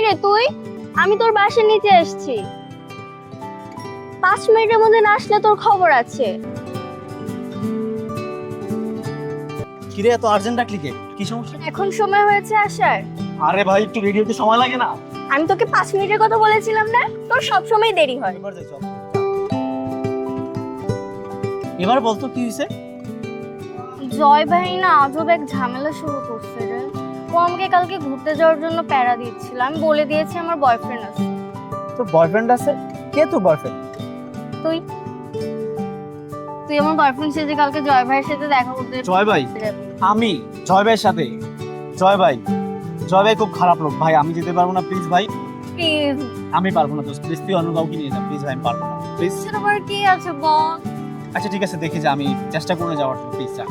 রে তুই? আমি তোর বাসার নিচে এসেছি, 5 মিনিটের মধ্যে না আসলে তোর খবর আছে। কিরে এত আর্জেন্ট ডাকলি কে? কি সমস্যা? এখন সময় হয়েছে আসার। আরে ভাই একটু রেডি হতে সময় লাগে না? আমি তোকে 5 মিনিটের কথা বলেছিলাম না? তোর সব সময় দেরি হয়। এবার যাই চল। এবার বলতো কি হয়েছে? জয় ভাই না আজব এক ঝামেলা শুরু করছে রে। ও আমাকে কালকে ঘুরতে যাওয়ার জন্য প্যারা দিচ্ছিল, আমি বলে দিয়েছি আমার বয়ফ্রেন্ড আছে। তোর বয়ফ্রেন্ড আছে? কে তোর বয়ফ্রেন্ড? তুই তুই আমার বয়ফ্রেন্ড সেজে কালকে জয় ভাইয়ের সাথে দেখা করতে জয় ভাই? যাবি। আমি জয় ভাইয়ের সাথে? জয় ভাই, জয় ভাই খুব খারাপ লোক ভাই, আমি যেতে পারবো না প্লিজ ভাই। প্লিজ, আমি পারবো না দোস্ত, প্লিজ তুই অন্য কাউকে নিয়ে যা প্লিজ ভাই, আমি পারবো না প্লিজ। সেটা আবার কি আছে বল? আচ্ছা ঠিক আছে দেখি যে আমি চেষ্টা করে যাওয়ার প্লিজ যা।